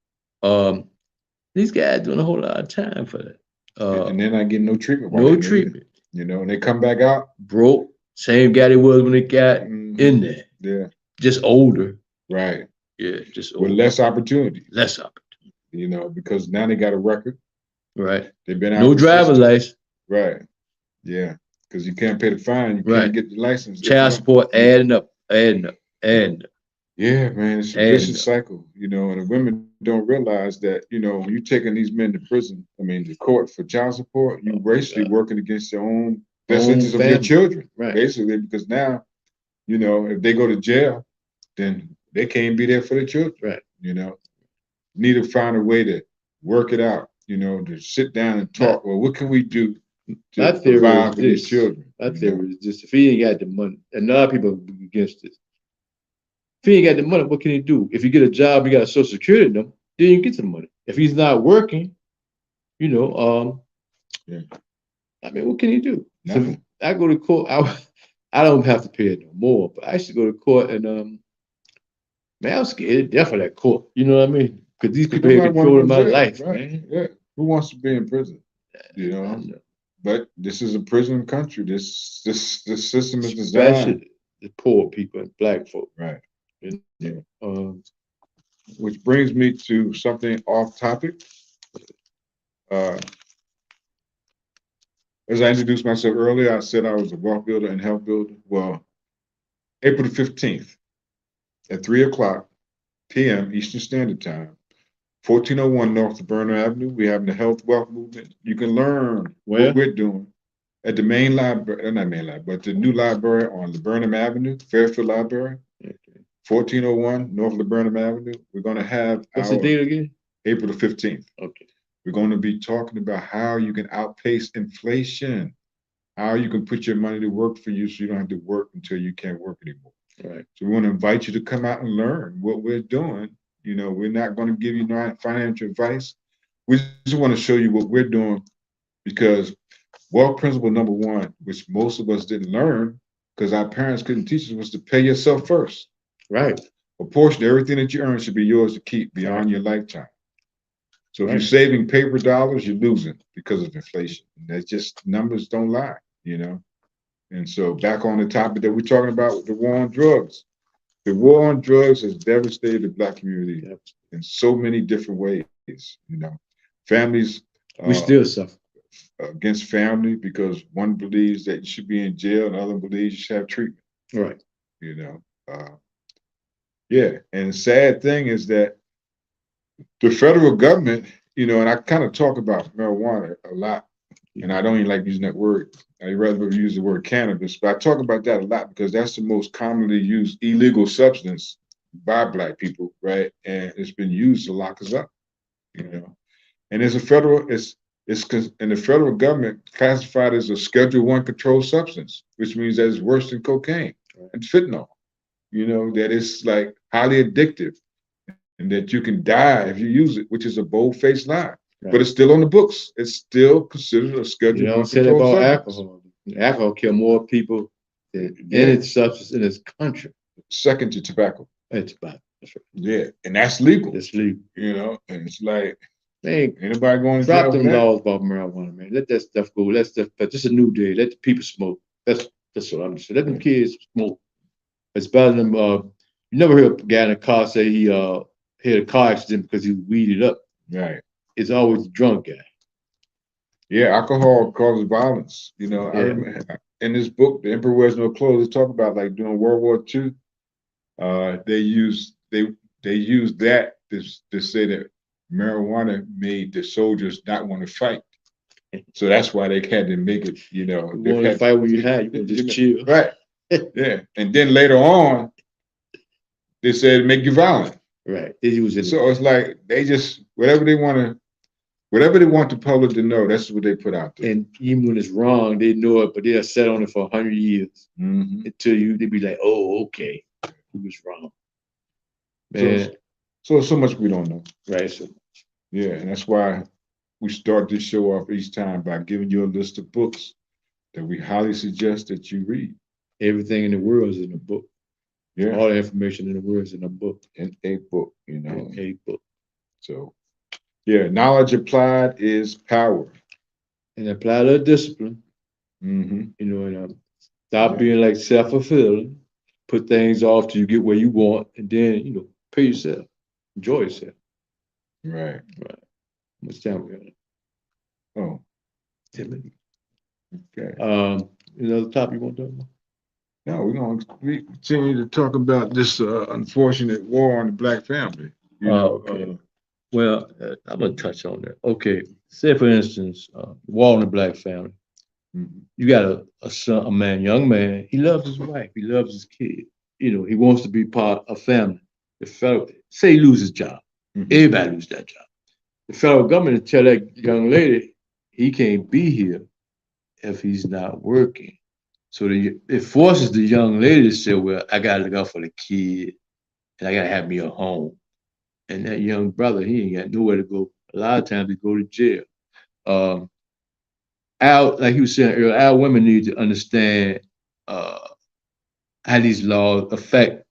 These guys doing a whole lot of time for that. And they're not getting no treatment. No treatment. And they come back out broke. Same guy they was when they got in there. Yeah. Just older. Right. Yeah, just older. With less opportunity. Less opportunity. Because now they got a record. Right. They've been out. No driver's license. Right. Yeah. Because you can't pay the fine. You can't get the license. Child support adding up. Yeah, man, it's a vicious cycle, and the women don't realize that, when you're taking these men to prison, to court for child support, you're basically working against your own best interest of your children, basically, because now, if they go to jail, then they can't be there for the children, need to find a way to work it out, to sit down and talk. Well, what can we do to provide for these children? My theory is just, if he ain't got the money, and a lot of people are against it. If he ain't got the money, what can he do? If you get a job, you got a Social Security number, then you get the money. If he's not working, what can he do? So I go to court. I don't have to pay it no more, but I used to go to court, and man, I was scared to death of that court. You know what I mean? Because these people had control of my life, man. Yeah. Who wants to be in prison? but this is a prison country. This system is designed. Especially the poor people and black folk. Right. You Yeah. know, Which brings me to something off topic. Uh, as I introduced myself earlier, I said I was a wealth builder and health builder. Well, April the 15th at 3 o'clock p.m. Eastern Standard Time, 1401 North Burnham Avenue. We're having the Health Wealth Movement. You can learn Where? what we're doing at the main library, not main library, but the new library on Laburnum Avenue, Fairfield Library, okay. 1401 North Laburnum Avenue. We're going to have What's the date again? April the 15th. Okay. We're going to be talking about how you can outpace inflation, how you can put your money to work for you so you don't have to work until you can't work anymore. Right. So we want to invite you to come out and learn what we're doing. You know, we're not going to give you no financial advice. We just want to show you what we're doing, because wealth principle number one, which most of us didn't learn because our parents couldn't teach us, was to pay yourself first. Right. A portion of everything that you earn should be yours to keep beyond your lifetime. So if Right. you're saving paper dollars, you're losing because of inflation. That's just, numbers don't lie, you know. And so back on the topic that we're talking about with the war on drugs. The war on drugs has devastated the Black community in so many different ways, you know. Families We still suffer. against family because one believes that you should be in jail and the other believes you should have treatment, Right. you know. Yeah, and the sad thing is that the federal government, you know, and I kind of talk about marijuana a lot, and I don't even like using that word. I'd rather use the word cannabis, but I talk about that a lot because that's the most commonly used illegal substance by Black people, right? And it's been used to lock us up, you know. And there's a federal, and the federal government classified as a Schedule I controlled substance, which means that it's worse than cocaine and fentanyl. You know, that it's like highly addictive, and that you can die if you use it, which is a bold-faced lie. Right. But it's still on the books. It's still considered a Schedule You I don't say that controlled about substance. alcohol. Alcohol kill more people than Yeah. any substance in this country. Second to tobacco. That's bad. That's right. Yeah, and that's legal. That's legal. You know, and it's like, Man, anybody going to drop jail them for that? laws about marijuana, man. Let that stuff go. Let stuff. This is a new day. Let the people smoke. That's what I'm saying. Let them kids smoke. It's better than you never hear a guy in a car say he had a car accident because he weeded up. Right. It's always a drunk guy. Yeah, alcohol causes violence. You know, I Yeah. remember in this book, The Emperor Wears No Clothes, they talk about like during World War II, they used that to say that marijuana made the soldiers not want to fight. So that's why they had to make it, you know. You they want to had- fight when you had, you want to just chill. Right. Yeah. And then later on, they said make you violent. Right. They use it. So it's like they just whatever they want the public to know, that's what they put out there. And even when it's wrong, they know it, but they'll set on it for 100 years Mhm. until they be like, oh, okay, he was wrong. Man, So much we don't know. right. So Yeah, and that's why we start this show off each time by giving you a list of books that we highly suggest that you read. everything in the world is in a book. Yeah, All the information in the world is in a book. in a book, you know. In a book. So, yeah, knowledge applied is power. And apply a little discipline, Mm-hmm. you know, and stop being like self-fulfilling. Put things off till you get where you want, and then, you know, pay yourself. Enjoy yourself. Right. Right. Much time we got? Oh, 10 minutes. okay. Another topic you want to talk about? No, we're going to continue to talk about this unfortunate war on the Black family. You know, Okay. Well, I'm gonna touch on that. Okay, say for instance, war in the Black family. mhm. You got a son, young man. He loves his wife. He loves his kid. You know, he wants to be part of family. The fellow, say he loses his job. Mhm. Everybody loses that job. The federal government tell that young lady he can't be here if he's not working. So it forces the young lady to say, well, I gotta look out for the kid and I gotta have me a home. And that young brother, he ain't got nowhere to go. A lot of times he go to jail. Like he was saying earlier, our women need to understand how these laws affect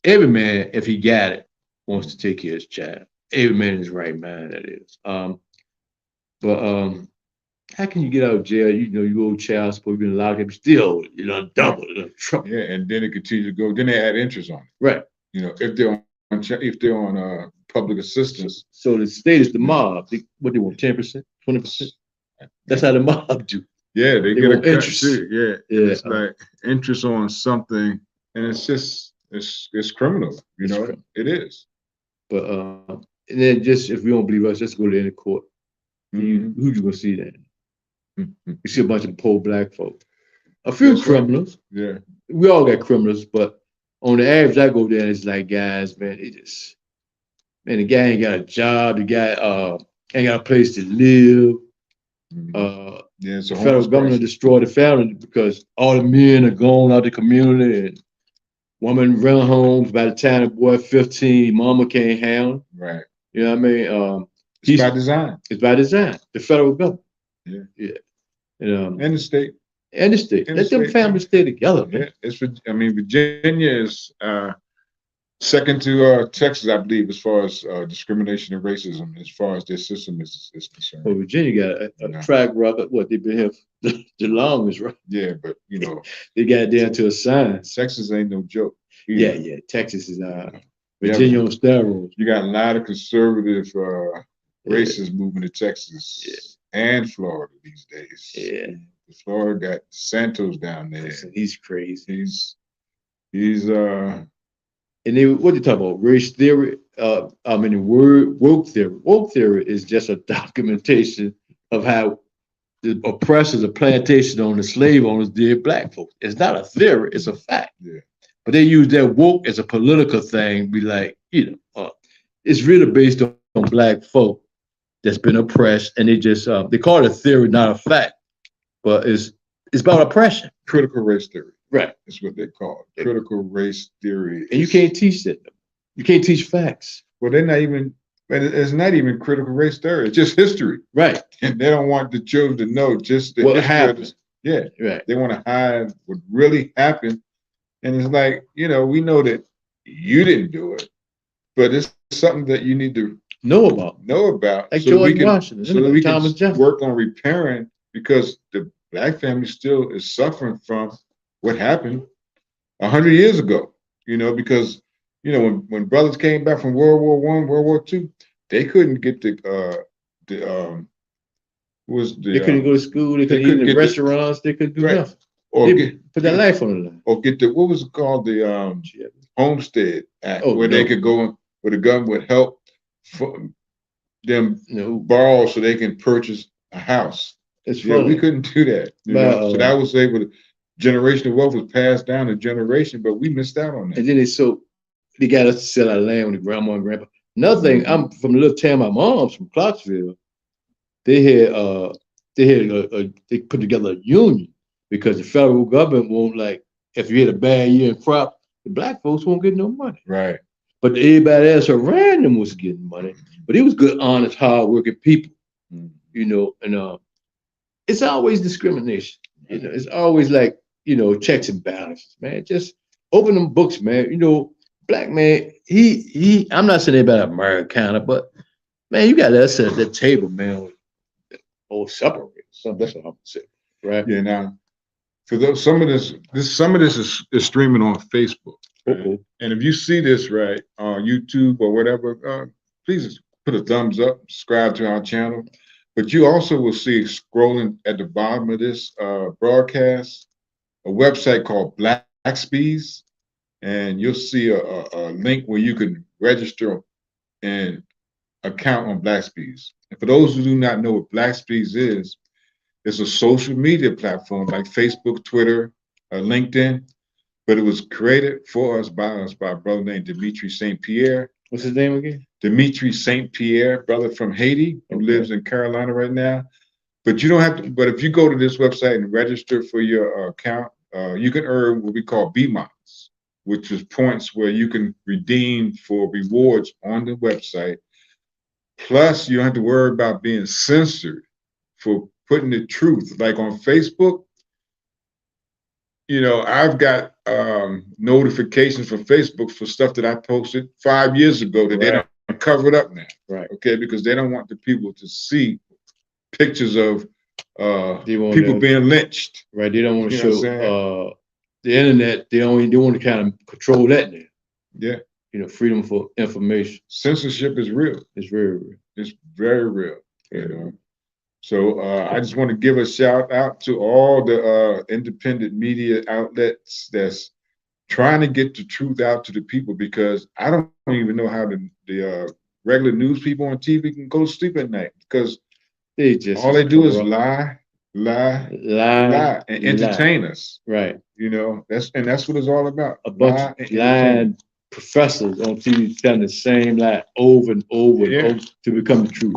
every man. If he got it, wants to take care of his child. Every man in his right mind, that is. But how can you get out of jail? You know, you owe child support, you've been locked up, still, you know, double, triple. Yeah, and then it continues to go. Then they add interest on it. Right. You know, if they're on public assistance. So the state is the mob. What they want, 10%, 20%? That's how the mob do. Yeah, they get a cut interest too. Yeah, yeah. It's like interest on something, and it's just it's criminal. You know, criminal. It is. But and then just if you don't believe us, just go to any court. Mm-hmm. Who you gonna see then? Mm-hmm. You see a bunch of poor black folk, a few That's criminals. Right. Yeah, we all got criminals, but on the average, I go there and it's like, guys, man, the guy ain't got a job, the guy ain't got a place to live. Mm-hmm. Yeah, the federal government destroyed the family because all the men are gone out the community and women run homes. By the time the boy 15, mama can't handle him. Right. You know what I mean? It's by design. It's by design. The federal government. Yeah. Yeah. And the state. And the state. Let them families stay together. Yeah. Virginia is second to Texas, I believe, as far as discrimination and racism, as far as their system is concerned. Well, Virginia got a track record. What, they've been here the longest, right? Yeah, but you know, they got it down to a science. Texas ain't no joke. Either. Yeah. Texas is Virginia on steroids. You got a lot of conservative racists moving to Texas and Florida these days. Yeah. Florida got Santos down there. He's crazy. He's And then what you talk about? Race theory? The word woke theory. Woke theory is just a documentation of how the oppressors, the plantation owners, the slave owners did black folks. It's not a theory, it's a fact. Yeah. But they use that woke as a political thing, be like, it's really based on black folk that's been oppressed, and they just they call it a theory, not a fact. But it's about oppression. Critical race theory. Right. That's what they call it. Critical race theory. And you can't teach that. You can't teach facts. Well, they're not even, it's not even critical race theory. It's just history. Right. And they don't want the children to know just the what happened. Yeah. Right. They want to hide what really happened. And it's like, we know that you didn't do it, but it's something that you need to know about. Like so George Washington. So that we can work on repairing, because the black family still is suffering from what happened 100 years ago, because, when brothers came back from World War I, World War II, they couldn't get they couldn't go to school, they couldn't eat in the restaurants, they couldn't do nothing. Or put their life on the line. Or get what was it called, the Homestead Act, where they could go, where the government would help them borrow so they can purchase a house. It's funny. We couldn't do that. So that was able to, generational wealth was passed down to generation, but we missed out on that. And then they got us to sell our land with the grandma and grandpa. Another thing, I'm from the little town my mom's from, Clarksville. They put together a union because the federal government won't, like, if you had a bad year in crop, the black folks won't get no money. Right. But everybody else around them was getting money. But it was good, honest, hardworking people, and it's always discrimination. It's always like, checks and balances, man. Just open them books, man. Black man, I'm not saying about Americana, but man, you got us at that table, man. Or separate. So that's what I'm saying. Right. Yeah. Now, for those, some of this is streaming on Facebook. Right? And if you see this right on YouTube or whatever, please put a thumbs up, subscribe to our channel. But you also will see scrolling at the bottom of this broadcast a website called Blackspeeds, and you'll see a link where you can register an account on Blackspeeds. And for those who do not know what Blackspeeds is, it's a social media platform like Facebook, Twitter, LinkedIn, but it was created for us by a brother named Dimitri St. Pierre. What's his name again? Dimitri St. Pierre, brother from Haiti, who lives in Carolina right now. But you don't have to, but if you go to this website and register for your account, you can earn what we call B-Miles, which is points where you can redeem for rewards on the website. Plus, you don't have to worry about being censored for putting the truth. Like on Facebook, I've got notifications from Facebook for stuff that I posted 5 years ago that they don't cover it up now. Right. Okay, because they don't want the people to see pictures of people being lynched. Right. They don't want to You know what I'm show the internet. They want to kind of control that now. Yeah. You know, freedom for information. Censorship is real. It's very real. It's very real. You know. So I just want to give a shout out to all the independent media outlets that's trying to get the truth out to the people, because I don't even know how the regular news people on TV can go to sleep at night, because all they do is lie, and entertain us. Right. You know, that's what it's all about. A bunch of lying professors on TV telling the same lie over and over and over to become the truth.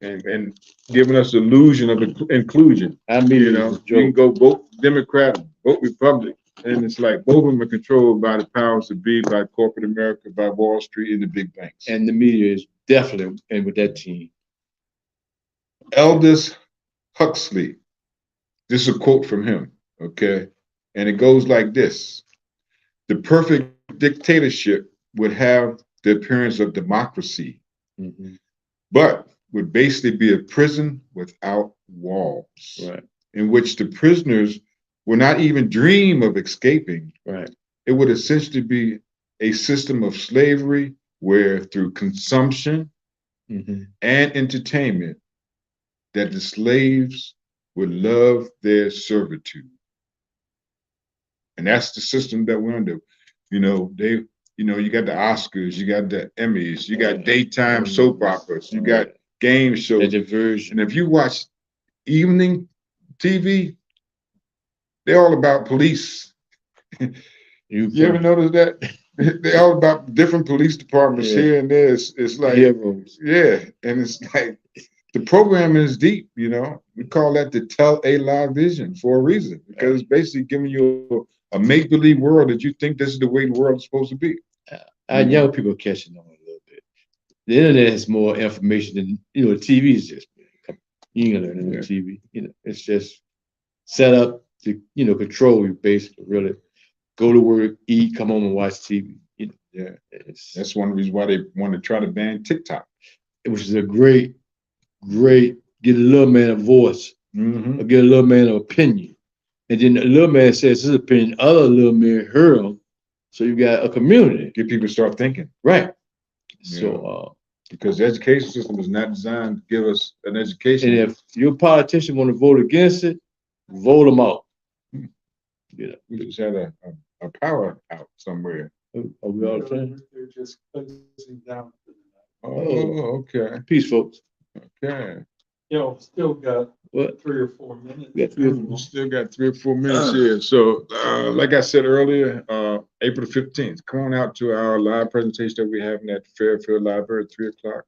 And giving us the illusion of inclusion. I mean, you know, you can go vote Democrat, vote Republican, and it's like both of them are controlled by the powers that be, by corporate America, by Wall Street, and the big banks. And the media is definitely in with that team. Aldous Huxley. This is a quote from him, okay? And it goes like this: the perfect dictatorship would have the appearance of democracy, but would basically be a prison without walls, right, in which the prisoners will not even dream of escaping. Right. It would essentially be a system of slavery where, through consumption and entertainment, that the slaves would love their servitude. And that's the system that we're under. You know, you got the Oscars, you got the Emmys, you got daytime soap operas, you got game shows. Diversion. And if you watch evening TV, they're all about police. You ever notice that? They're all about different police departments here and there. It's like, and it's like the programming is deep, you know. We call that the tell a lie vision for a reason, because it's basically giving you a make-believe world that you think this is the way the world is supposed to be. Young people are catching on a little bit. The internet has more information than, you know, the TV is just, you ain't gonna learn it on TV. You know, it's just set up to, you know, control you basically, really. Go to work, eat, come home and watch TV. You know, that's one reason why they want to try to ban TikTok. Which is a great, get a little man a voice, or get a little man an opinion. And then the little man says his opinion, other little men hear him. So you got a community. Get people to start thinking. Right. So because the education system is not designed to give us an education. And if your politician want to vote against it, vote them out. You know, we just had a power out somewhere. Are we all the same? They're just closing down. Oh, okay. Peace, folks. Okay. You know, still got what 3 or 4 minutes. We still got 3 or 4 minutes here. So, like I said earlier, April 15th, come on out to our live presentation that we're having at Fairfield Library at 3 o'clock.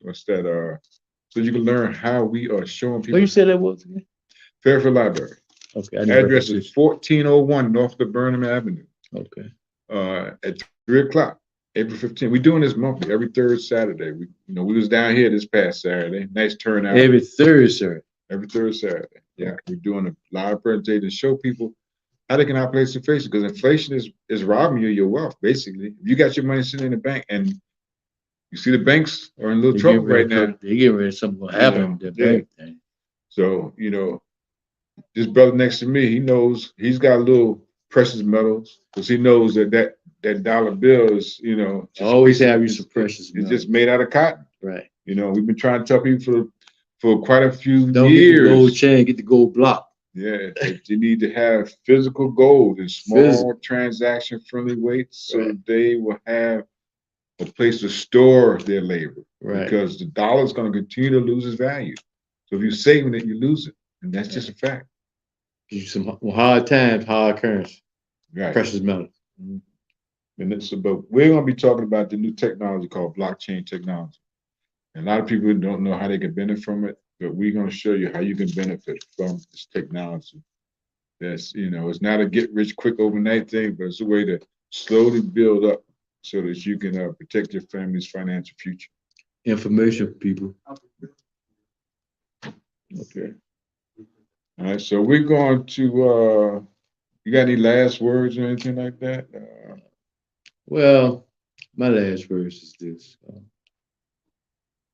What's that? So you can learn how we are showing people. What you said that was again? Fairfield Library. Okay. Address is 1401 North of Burnham Avenue. Okay. At 3 o'clock, April 15th. We're doing this monthly, every third Saturday. We was down here this past Saturday. Nice turnout. Every Thursday. Every third Saturday. Yeah, we're doing a live presentation to show people how they can outplace inflation, because inflation is robbing you of your wealth, basically. If you got your money sitting in the bank and you see the banks are in a little trouble right now. They get ready, something will happen to the bank thing. So, you know, this brother next to me, he knows he's got little precious metals, because he knows that dollar bill is, you know, always have you some precious metals. It's just made out of cotton. Right. You know, we've been trying to tell people for quite a few Don't years. Get the gold chain, get the gold block. Yeah, you need to have physical gold in small transaction friendly weights, so they will have a place to store their labor. Right. Because the dollar is going to continue to lose its value. So if you're saving it, you lose it. And that's just a fact. Some hard times, hard currency. Right. Precious metals. But we're going to be talking about the new technology called blockchain technology. And a lot of people don't know how they can benefit from it, but we're going to show you how you can benefit from this technology. That's, you know, it's not a get rich quick overnight thing, but it's a way to slowly build up so that you can protect your family's financial future. Information, people. Okay. All right, so we're going to, you got any last words or anything like that? Well, my last verse is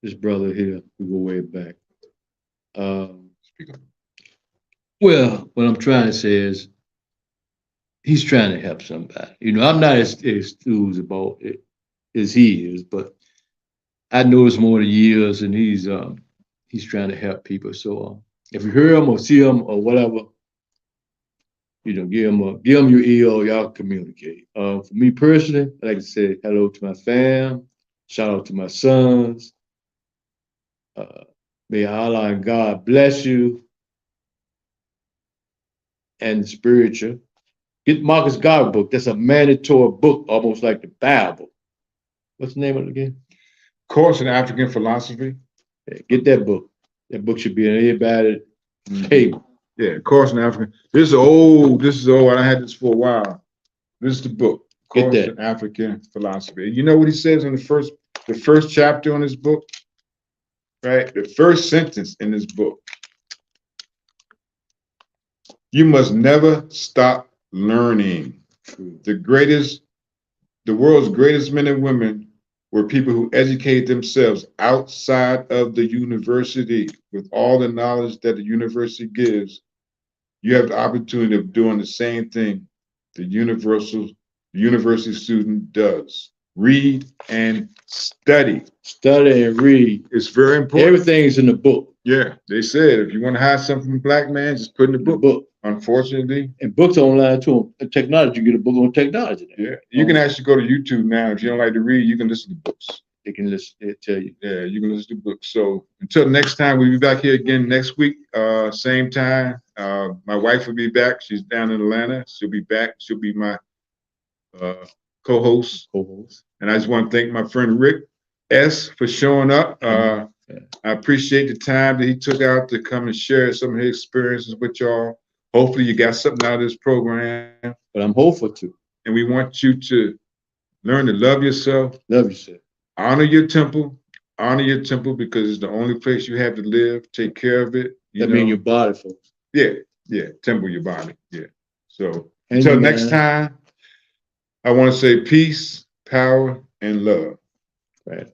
this brother here, we go way back. Well, what I'm trying to say is he's trying to help somebody. You know, I'm not as enthused about it as he is, but I know it's more than years, and he's trying to help people. So if you hear him or see him or whatever, you know, give him your ear or y'all communicate. For me personally, I like to say hello to my fam, shout out to my sons. May Allah and God bless you and spiritual. Get Marcus Garvey book. That's a mandatory book, almost like the Bible. What's the name of it again? Course in African Philosophy. Yeah, get that book. That book should be in everybody's table. Yeah, Course in African. This is old. I had this for a while. This is the book. Get Course that. in African Philosophy. And you know what he says in the first chapter on this book? Right? The first sentence in this book. You must never stop learning. The world's greatest men and women were people who educate themselves outside of the university with all the knowledge that the university gives. You have the opportunity of doing the same thing the university student does. Read and study. Study and read. It's very important. Everything's in the book. Yeah, they said if you want to hide something from a black man, just put in the book. Unfortunately. And books online too. Technology, you get a book on technology now. Yeah. You can actually go to YouTube now. If you don't like to read, you can listen to books. They can listen, they tell you. Yeah, you can listen to books. So until next time, we'll be back here again next week, same time. My wife will be back. She's down in Atlanta. She'll be back. She'll be my co-host. And I just want to thank my friend Rick S. for showing up. I appreciate the time that he took out to come and share some of his experiences with y'all. Hopefully you got something out of this program. But I'm hopeful too. And we want you to learn to love yourself. Love yourself. Honor your temple. Honor your temple because it's the only place you have to live. Take care of it. That means your body, folks. Yeah, temple your body. Yeah. So until next time, I want to say peace, power, and love. Right.